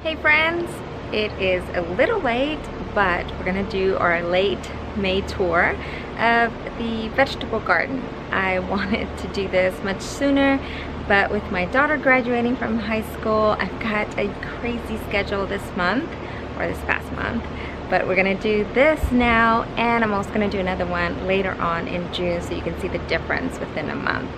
Hey friends, it is a little late, but we're gonna do our late May tour of the vegetable garden. I wanted to do this much sooner, but with my daughter graduating from high school, I've got a crazy schedule this month, or this past month. But we're gonna do this now, and I'm also gonna do another one later on in June so you can see the difference within a month.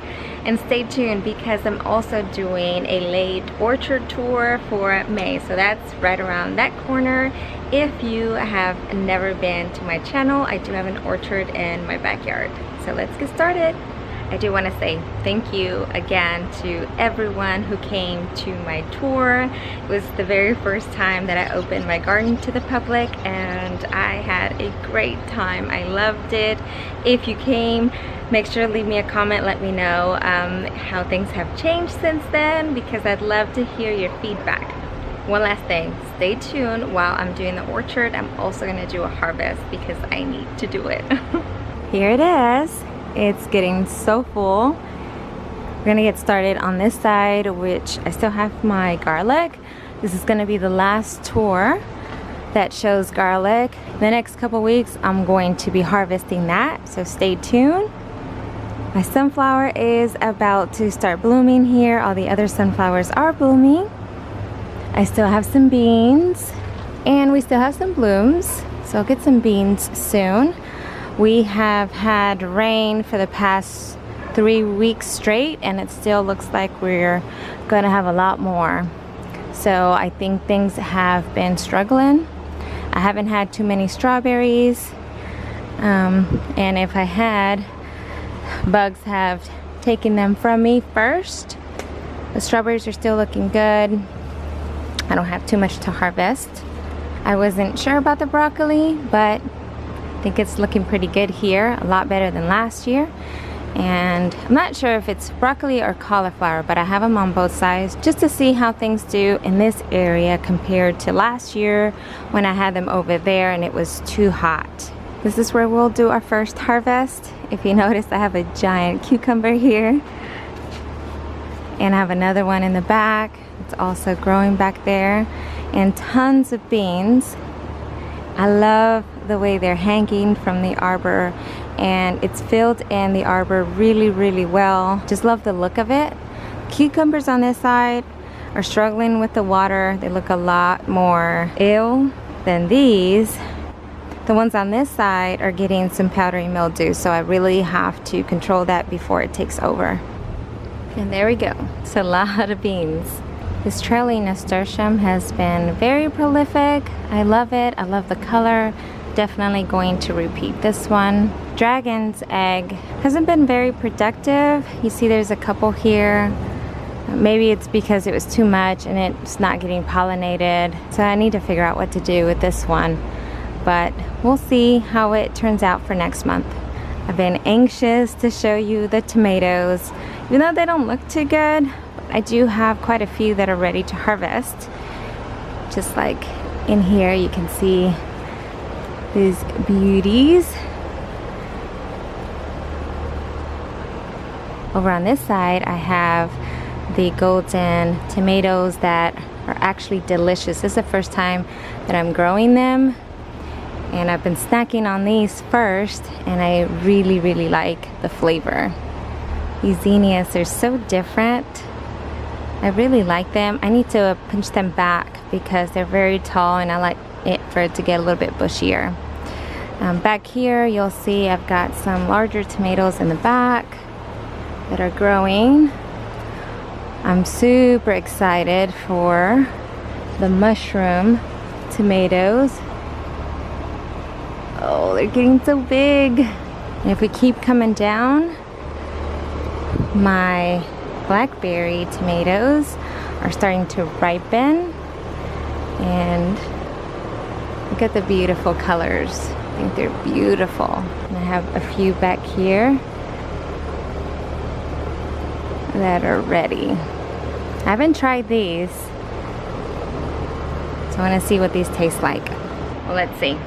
And stay tuned because I'm also doing a late orchard tour for May. So that's right around that corner. If you have never been to my channel, I do have an orchard in my backyard. So let's get started. I do want to say thank you again to everyone who came to my tour. It was the very first time that I opened my garden to the public, and I had a great time. I loved it. If you came, make sure to leave me a comment. Let me know how things have changed since then, because I'd love to hear your feedback. One last thing, stay tuned while I'm doing the orchard. I'm also going to do a harvest because I need to do it. Here it is. It's getting so full. We're gonna get started on this side, which I still have my garlic. This is gonna be the last tour that shows garlic. The next couple weeks, I'm going to be harvesting that, so stay tuned. My sunflower is about to start blooming here. All the other sunflowers are blooming. I still have some beans, and we still have some blooms, so I'll get some beans soon. We have had rain for the past 3 weeks straight, and it still looks like we're gonna have a lot more. So I think things have been struggling. I haven't had too many strawberries, and if I had, bugs have taken them from me first. The strawberries are still looking good. I don't have too much to harvest. I wasn't sure about the broccoli, but I think it's looking pretty good here, a lot better than last year. And I'm not sure if it's broccoli or cauliflower, but I have them on both sides just to see how things do in this area compared to last year when I had them over there and it was too hot. This is where we'll do our first harvest. If you notice, I have a giant cucumber here, and I have another one in the back. It's also growing back there, and tons of beans. I love the way they're hanging from the arbor, and it's filled in the arbor really well. Just love the look of it. Cucumbers on this side are struggling with the water. They look a lot more ill than these. The ones on this side are getting some powdery mildew, so I really have to control that before it takes over. And there we go. It's a lot of beans. This trailing nasturtium has been very prolific. I love it. I love the color. Definitely going to repeat this one. Dragon's egg hasn't been very productive. You see there's a couple here. Maybe it's because it was too much and it's not getting pollinated. So I need to figure out what to do with this one. But we'll see how it turns out for next month. I've been anxious to show you the tomatoes. Even though they don't look too good, I do have quite a few that are ready to harvest. Just like in here, you can see these beauties. Over on this side, I have the golden tomatoes that are actually delicious. This is the first time that I'm growing them, and I've been snacking on these first, and I really like the flavor. These zinnias are so different. I really like them. I need to pinch them back because they're very tall, and I like it for it to get a little bit bushier. Back here, you'll see I've got some larger tomatoes in the back that are growing. I'm super excited for the mushroom tomatoes. Oh, they're getting so big. And if we keep coming down, my blackberry tomatoes are starting to ripen, and look at the beautiful colors. I think they're beautiful. And I have a few back here that are ready. I haven't tried these, so I want to see what these taste like. Well, let's see.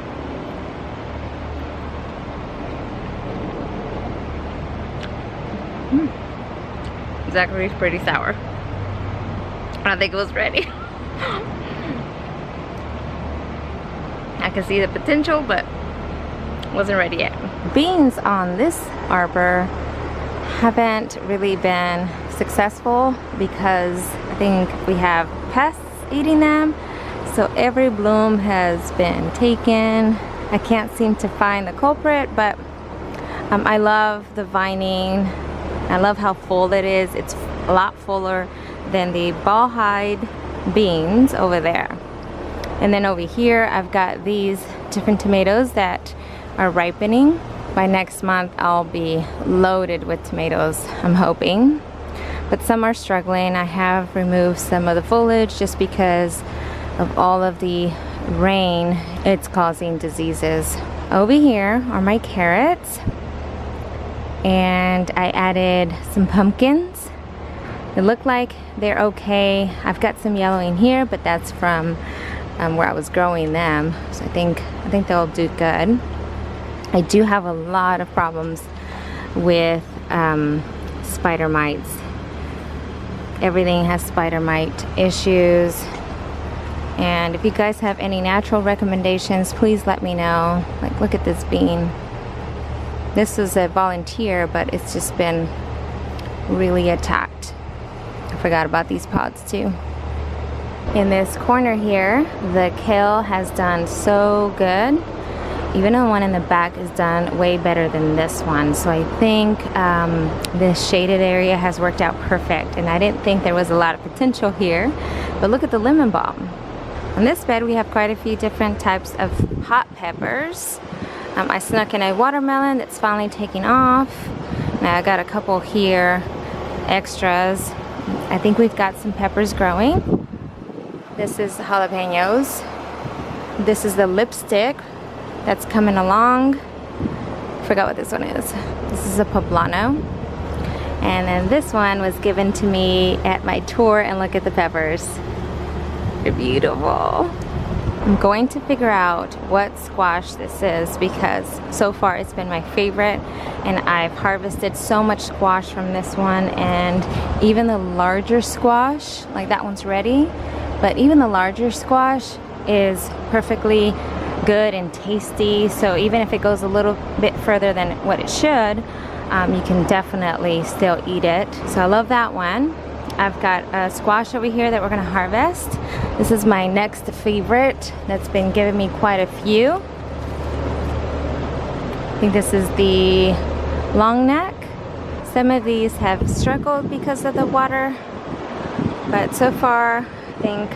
Zachary's pretty sour. I don't think it was ready. can see the potential, but wasn't ready yet. Beans on this arbor haven't really been successful because I think we have pests eating them. So every bloom has been taken. I can't seem to find the culprit, but I love the vining. I love how full it is. It's a lot fuller than the ball hide beans over there. And then over here I've got these different tomatoes that are ripening. By next month I'll be loaded with tomatoes, I'm hoping. But some are struggling. I have removed some of the foliage just because of all of the rain. It's causing diseases. Over here are my carrots, and I added some pumpkins. They look like they're okay. I've got some yellowing here, but that's from where I was growing them. So I think they'll do good. I do have a lot of problems with spider mites. Everything has spider mite issues. And if you guys have any natural recommendations, please let me know. Like, look at this bean. This is a volunteer, but it's just been really attacked. I forgot about these pods too. In this corner here, the kale has done so good. Even the one in the back is done way better than this one. So I think this shaded area has worked out perfect. And I didn't think there was a lot of potential here. But look at the lemon balm. On this bed we have quite a few different types of hot peppers. I snuck in a watermelon that's finally taking off. Now I got a couple here, extras. I think we've got some peppers growing. This is jalapenos. This is the lipstick that's coming along. Forgot what this one is. This is a poblano. And then this one was given to me at my tour, and look at the peppers. They're beautiful. I'm going to figure out what squash this is because so far it's been my favorite, and I've harvested so much squash from this one, and even the larger squash, like that one's ready, but even the larger squash is perfectly good and tasty. So even if it goes a little bit further than what it should, you can definitely still eat it. So I love that one. I've got a squash over here that we're gonna harvest. This is my next favorite that's been giving me quite a few. I think this is the long neck. Some of these have struggled because of the water, but so far I think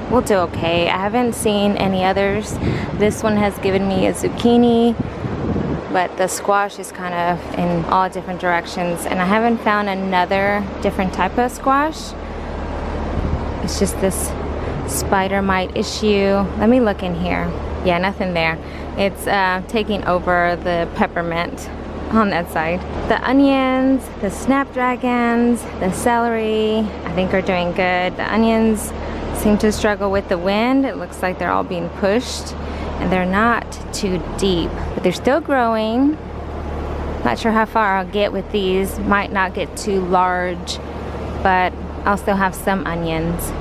we'll do okay. I haven't seen any others. This one has given me a zucchini, but the squash is kind of in all different directions, and I haven't found another different type of squash. It's just this spider mite issue. Let me look in here. Yeah, nothing there. It's taking over the peppermint on that side. The onions, the snapdragons, the celery, I think are doing good. The onions seem to struggle with the wind. It looks like they're all being pushed, and they're not too deep, but they're still growing. Not sure how far I'll get with these. Might not get too large, but I'll still have some onions.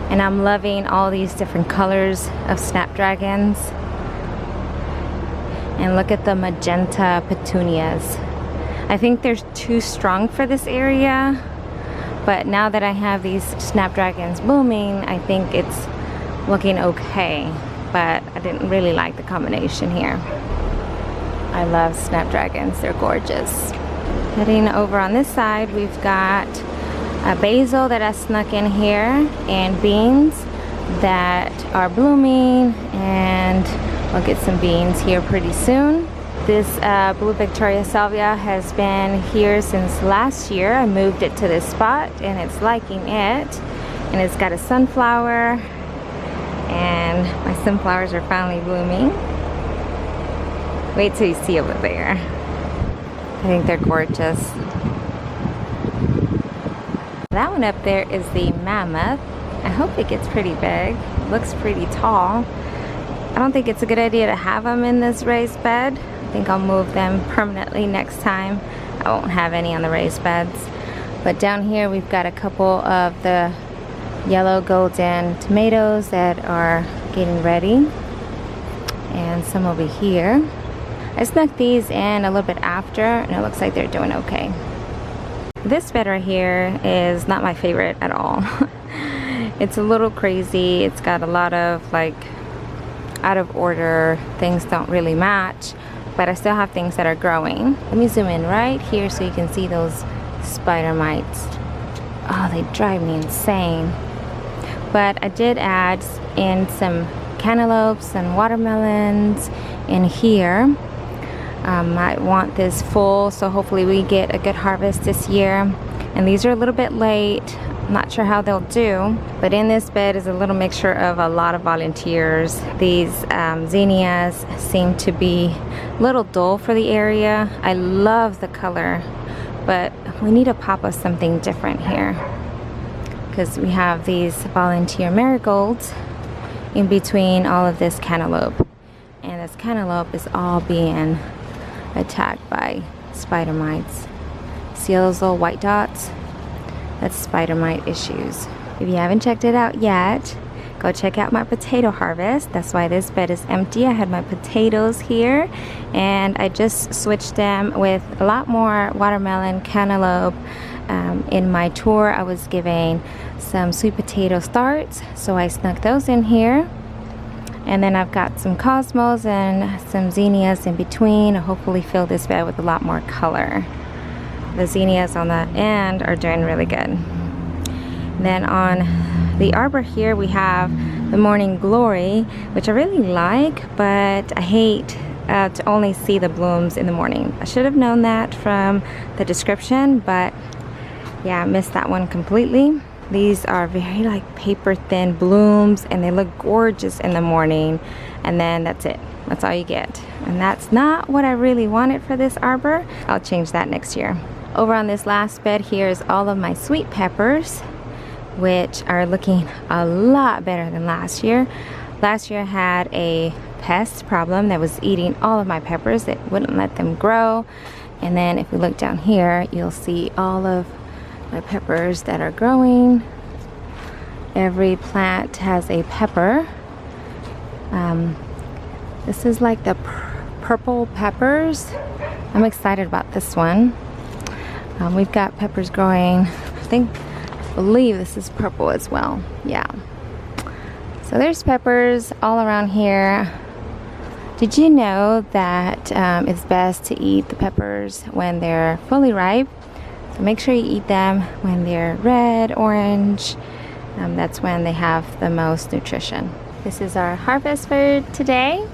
And I'm loving all these different colors of snapdragons. And look at the magenta petunias. I think they're too strong for this area, but now that I have these snapdragons blooming, I think it's looking okay. But I didn't really like the combination here. I love snapdragons, they're gorgeous. Heading over on this side, we've got a basil that I snuck in here, and beans that are blooming, and I'll get some beans here pretty soon. This blue Victoria Salvia has been here since last year. I moved it to this spot and it's liking it, and it's got a sunflower, and my sunflowers are finally blooming. Wait till you see over there. I think they're gorgeous. That one up there is the mammoth. I hope it gets pretty big. It looks pretty tall. I don't think it's a good idea to have them in this raised bed. I think I'll move them permanently next time. I won't have any on the raised beds. But down here we've got a couple of the yellow golden tomatoes that are getting ready and some over here. I snuck these in a little bit after, and it looks like they're doing okay. This bed right here is not my favorite at all. It's a little crazy. It's got a lot of like out of order, things don't really match, but I still have things that are growing. Let me zoom in right here so you can see those spider mites. Oh, they drive me insane. But I did add in some cantaloupes and watermelons in here. I want this full, so hopefully we get a good harvest this year. And these are a little bit late. I'm not sure how they'll do, but in this bed is a little mixture of a lot of volunteers. These zinnias seem to be a little dull for the area. I love the color, but we need a pop of something different here, because we have these volunteer marigolds in between all of this cantaloupe, and this cantaloupe is all being attacked by spider mites. See all those little white dots? That's spider mite issues. If you haven't checked it out yet, go check out my potato harvest. That's why this bed is empty. I had my potatoes here, and I just switched them with a lot more watermelon, cantaloupe. In my tour, I was giving some sweet potato starts, so I snuck those in here. And then I've got some cosmos and some zinnias in between. I'll hopefully fill this bed with a lot more color. The zinnias on the end are doing really good. Then on the arbor here we have the morning glory, which I really like, but I hate to only see the blooms in the morning. I should have known that from the description, but yeah, I missed that one completely. These are very like paper thin blooms, and they look gorgeous in the morning, and then that's it. That's all you get. And that's not what I really wanted for this arbor. I'll change that next year. Over on this last bed here is all of my sweet peppers, which are looking a lot better than last year. Last year I had a pest problem that was eating all of my peppers. It wouldn't let them grow. And then if we look down here, you'll see all of my peppers that are growing. Every plant has a pepper. This is like the purple peppers. I'm excited about this one. We've got peppers growing. I believe this is purple as well. Yeah. So there's peppers all around here. Did you know that it's best to eat the peppers when they're fully ripe? So make sure you eat them when they're red, orange. That's when they have the most nutrition. This is our harvest for today.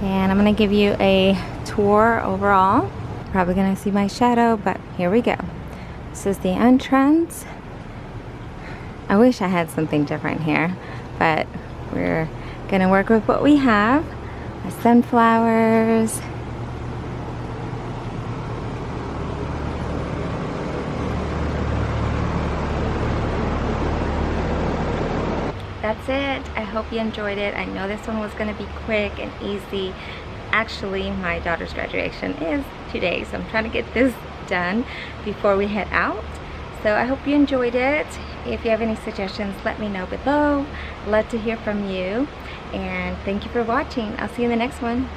And I'm gonna give you a tour overall. Probably gonna see my shadow, but here we go. This is the entrance. I wish I had something different here, but we're gonna work with what we have. My sunflowers. That's it. I hope you enjoyed it. I know this one was going to be quick and easy. Actually, my daughter's graduation is today, so I'm trying to get this done before we head out. So I hope you enjoyed it. If you have any suggestions, let me know below. I'd love to hear from you. And thank you for watching. I'll see you in the next one.